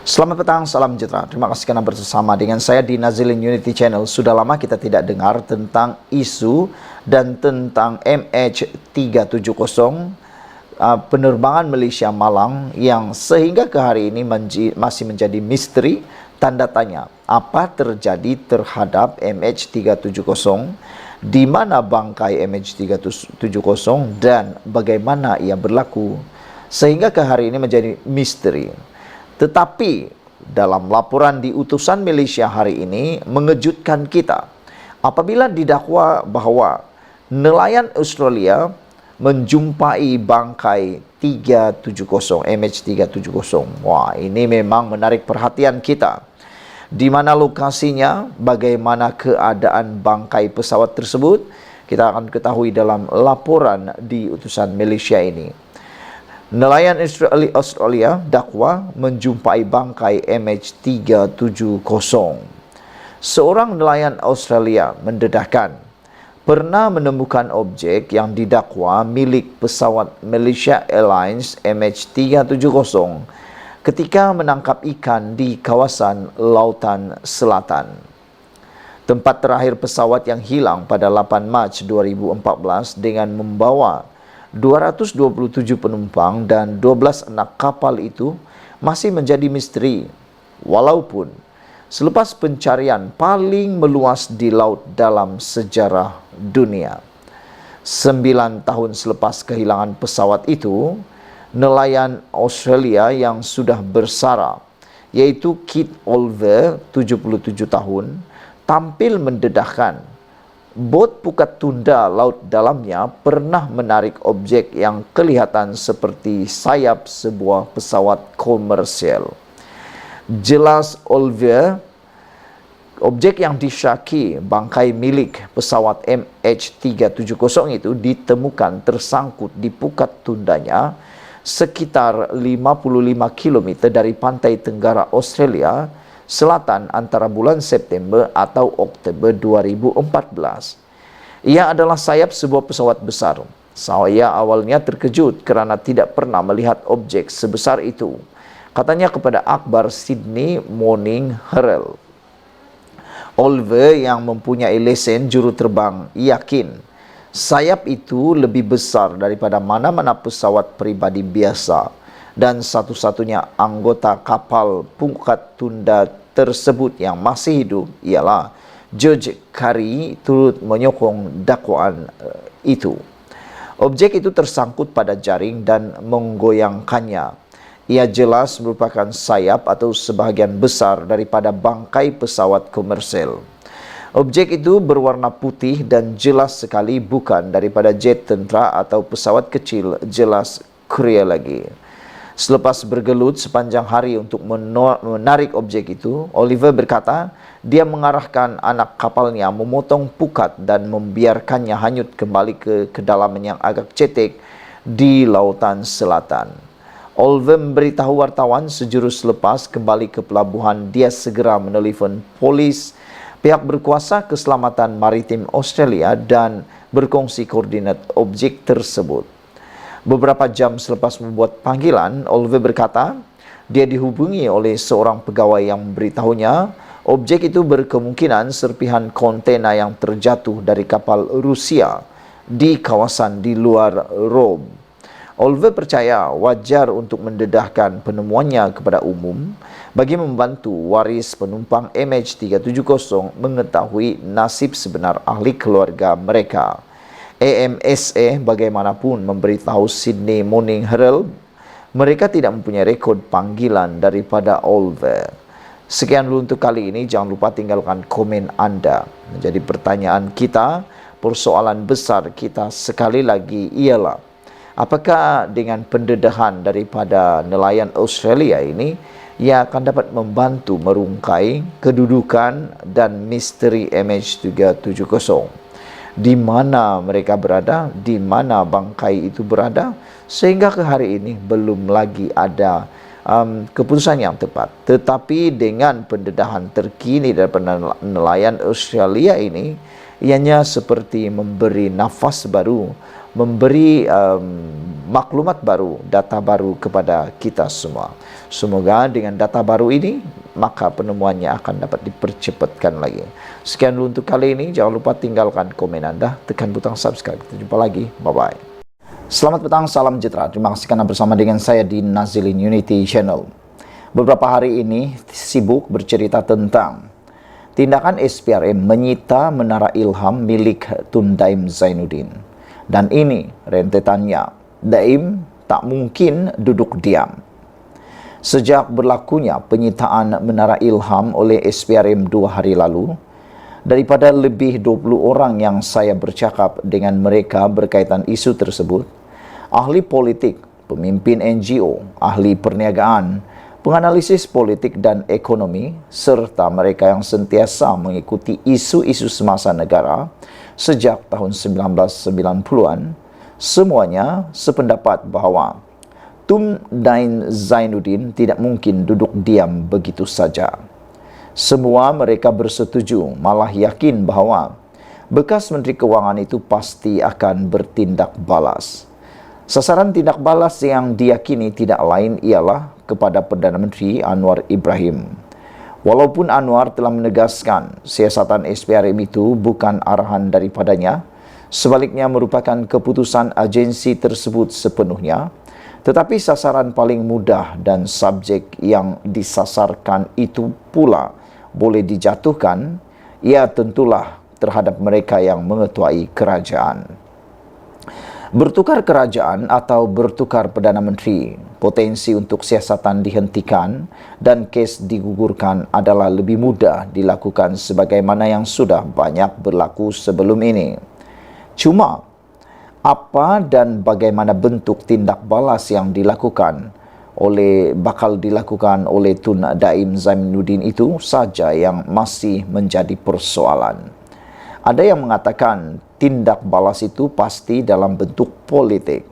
Selamat petang, salam sejahtera. Terima kasih karena bersama dengan saya di Nazilin Unity Channel. Sudah lama kita tidak dengar tentang isu dan tentang MH370 penerbangan Malaysia Malang yang sehingga ke hari ini masih menjadi misteri tanda tanya. Apa terjadi terhadap MH370, di mana bangkai MH370 dan bagaimana ia berlaku sehingga ke hari ini menjadi misteri. Tetapi dalam laporan di utusan Malaysia hari ini mengejutkan kita apabila didakwa bahawa nelayan Australia menjumpai bangkai MH370. Wah, ini memang menarik perhatian kita. Di mana lokasinya, bagaimana keadaan bangkai pesawat tersebut, kita akan ketahui dalam laporan di utusan Malaysia ini. Nelayan Australia dakwa menjumpai bangkai MH370. Seorang nelayan Australia mendedahkan pernah menemukan objek yang didakwa milik pesawat Malaysia Airlines MH370 ketika menangkap ikan di kawasan Lautan Selatan. Tempat terakhir pesawat yang hilang pada 8 Mac 2014 dengan membawa 227 penumpang dan 12 anak kapal itu masih menjadi misteri, walaupun selepas pencarian paling meluas di laut dalam sejarah dunia. 9 tahun selepas kehilangan pesawat itu, nelayan Australia yang sudah bersara, yaitu Kit Oliver, 77 tahun, tampil mendedahkan bot pukat tunda laut dalamnya pernah menarik objek yang kelihatan seperti sayap sebuah pesawat komersial. Jelas Oliver, objek yang disyaki bangkai milik pesawat MH370 itu ditemukan tersangkut di pukat tundanya sekitar 55 km dari pantai tenggara Australia Selatan antara bulan September atau Oktober 2014. Ia adalah sayap sebuah pesawat besar. Saya awalnya terkejut kerana tidak pernah melihat objek sebesar itu, katanya kepada akhbar Sydney Morning Herald. Oliver yang mempunyai lesen juruterbang yakin sayap itu lebih besar daripada mana-mana pesawat peribadi biasa, dan satu-satunya anggota kapal pukat tunda tersebut yang masih hidup ialah George Curry turut menyokong dakwaan itu. Objek itu tersangkut pada jaring dan menggoyangkannya. Ia jelas merupakan sayap atau sebahagian besar daripada bangkai pesawat komersial. Objek itu berwarna putih dan jelas sekali bukan daripada jet tentera atau pesawat kecil, jelas Korea lagi. Selepas bergelut sepanjang hari untuk menarik objek itu, Oliver berkata dia mengarahkan anak kapalnya memotong pukat dan membiarkannya hanyut kembali ke kedalaman yang agak cetek di Lautan Selatan. Oliver memberitahu wartawan sejurus selepas kembali ke pelabuhan dia segera menelpon polis, pihak berkuasa keselamatan maritim Australia dan berkongsi koordinat objek tersebut. Beberapa jam selepas membuat panggilan, Oliver berkata dia dihubungi oleh seorang pegawai yang memberitahunya objek itu berkemungkinan serpihan kontena yang terjatuh dari kapal Rusia di kawasan di luar Rome. Oliver percaya wajar untuk mendedahkan penemuannya kepada umum bagi membantu waris penumpang MH370 mengetahui nasib sebenar ahli keluarga mereka. AMSA bagaimanapun memberitahu Sydney Morning Herald mereka tidak mempunyai rekod panggilan daripada Oliver. Sekian dulu untuk kali ini. Jangan lupa tinggalkan komen anda. Menjadi pertanyaan kita, persoalan besar kita sekali lagi ialah apakah dengan pendedahan daripada nelayan Australia ini ia akan dapat membantu merungkai kedudukan dan misteri MH370. Di mana mereka berada, di mana bangkai itu berada, sehingga ke hari ini belum lagi ada keputusan yang tepat. Tetapi dengan pendedahan terkini daripada nelayan Australia ini, ianya seperti memberi nafas baru memberi maklumat baru, data baru kepada kita semua. Semoga dengan data baru ini, maka penemuannya akan dapat dipercepatkan lagi. Sekian dulu untuk kali ini. Jangan lupa tinggalkan komen Anda, tekan butang subscribe. Kita jumpa lagi. Bye-bye. Selamat petang, salam sejahtera. Terima kasih karena bersama dengan saya di Nazilin Unity Channel. Beberapa hari ini sibuk bercerita tentang tindakan SPRM menyita Menara Ilham milik Tun Daim Zainuddin. Dan ini rentetannya, Daim tak mungkin duduk diam. Sejak berlakunya penyitaan Menara Ilham oleh SPRM 2 hari lalu, daripada lebih 20 orang yang saya bercakap dengan mereka berkaitan isu tersebut, ahli politik, pemimpin NGO, ahli perniagaan, penganalisis politik dan ekonomi, serta mereka yang sentiasa mengikuti isu-isu semasa negara sejak tahun 1990-an, semuanya sependapat bahawa Tun Daim Zainuddin tidak mungkin duduk diam begitu saja. Semua mereka bersetuju, malah yakin bahawa bekas Menteri Kewangan itu pasti akan bertindak balas. Sasaran tindak balas yang diyakini tidak lain ialah kepada Perdana Menteri Anwar Ibrahim. Walaupun Anwar telah menegaskan siasatan SPRM itu bukan arahan daripadanya, sebaliknya merupakan keputusan agensi tersebut sepenuhnya, tetapi sasaran paling mudah dan subjek yang disasarkan itu pula boleh dijatuhkan, ia tentulah terhadap mereka yang mengetuai kerajaan. Bertukar kerajaan atau bertukar Perdana Menteri, potensi untuk siasatan dihentikan dan kes digugurkan adalah lebih mudah dilakukan sebagaimana yang sudah banyak berlaku sebelum ini. Cuma, apa dan bagaimana bentuk tindak balas yang bakal dilakukan oleh Tun Daim Zainuddin itu saja yang masih menjadi persoalan. Ada yang mengatakan tindak balas itu pasti dalam bentuk politik.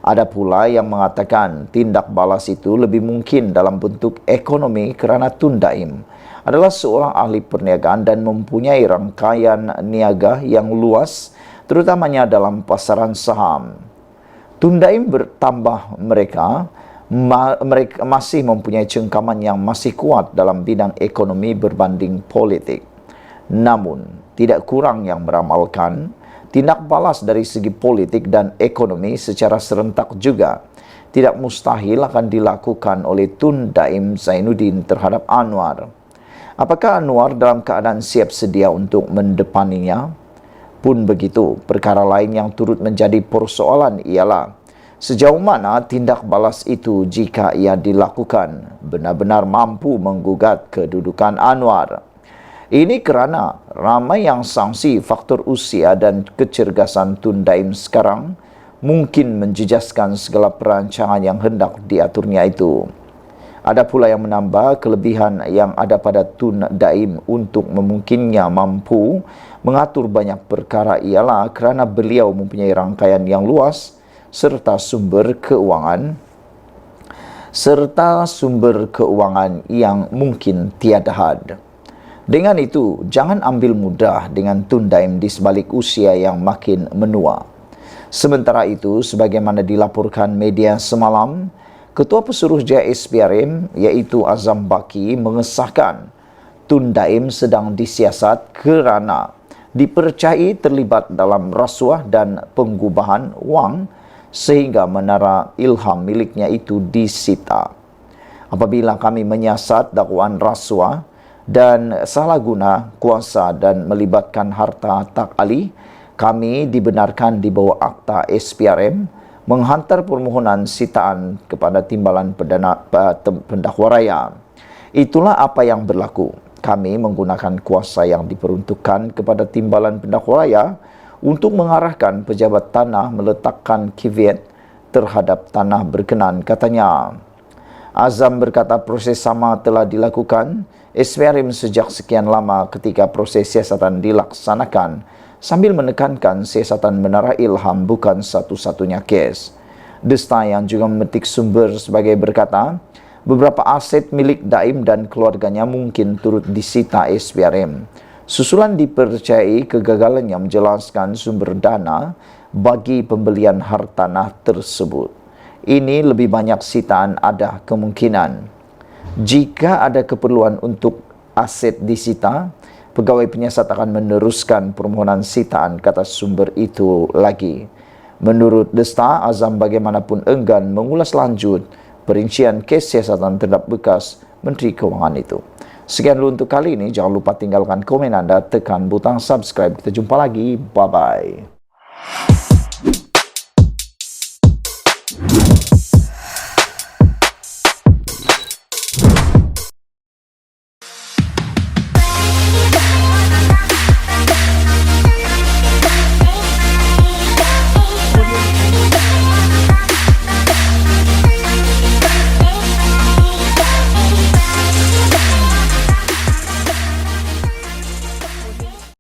Ada pula yang mengatakan tindak balas itu lebih mungkin dalam bentuk ekonomi kerana Tun Daim adalah seorang ahli perniagaan dan mempunyai rangkaian niaga yang luas, terutamanya dalam pasaran saham. Tun Daim bertambah mereka masih mempunyai cengkaman yang masih kuat dalam bidang ekonomi berbanding politik. Namun, tidak kurang yang meramalkan tindak balas dari segi politik dan ekonomi secara serentak juga tidak mustahil akan dilakukan oleh Tun Daim Zainuddin terhadap Anwar. Apakah Anwar dalam keadaan siap sedia untuk mendepaninya? Pun begitu, perkara lain yang turut menjadi persoalan ialah sejauh mana tindak balas itu jika ia dilakukan benar-benar mampu menggugat kedudukan Anwar. Ini kerana ramai yang sangsi faktor usia dan kecergasan Tun Daim sekarang mungkin menjejaskan segala perancangan yang hendak diaturnya itu. Ada pula yang menambah kelebihan yang ada pada Tun Daim untuk memungkinnya mampu mengatur banyak perkara ialah kerana beliau mempunyai rangkaian yang luas serta sumber keuangan yang mungkin tiada had. Dengan itu, jangan ambil mudah dengan Tun Daim di sebalik usia yang makin menua. Sementara itu, sebagaimana dilaporkan media semalam, Ketua Pesuruhjaya SPRM iaitu Azam Baki mengesahkan Tun Daim sedang disiasat kerana dipercayai terlibat dalam rasuah dan penggubahan wang sehingga Menara Ilham miliknya itu disita. Apabila kami menyiasat dakwaan rasuah dan salah guna kuasa dan melibatkan harta tak alih, kami dibenarkan di bawah Akta SPRM menghantar permohonan sitaan kepada Timbalan Pendakwa Raya. Itulah apa yang berlaku. Kami menggunakan kuasa yang diperuntukkan kepada Timbalan Pendakwa Raya untuk mengarahkan pejabat tanah meletakkan caveat terhadap tanah berkenan, katanya. Azam berkata proses sama telah dilakukan SPRM sejak sekian lama ketika proses siasatan dilaksanakan, sambil menekankan siasatan Menara Ilham bukan satu-satunya kes. Desta yang juga memetik sumber sebagai berkata, beberapa aset milik Daim dan keluarganya mungkin turut disita SPRM. Susulan dipercayai kegagalannya menjelaskan sumber dana bagi pembelian hartanah tersebut. Ini lebih banyak sitaan ada kemungkinan. Jika ada keperluan untuk aset disita, pegawai penyiasat akan meneruskan permohonan sitaan, kata sumber itu lagi. Menurut The Star, Azam bagaimanapun enggan mengulas lanjut perincian kes siasatan terhadap bekas Menteri Kewangan itu. Sekian dulu untuk kali ini. Jangan lupa tinggalkan komen anda, tekan butang subscribe. Kita jumpa lagi. Bye-bye.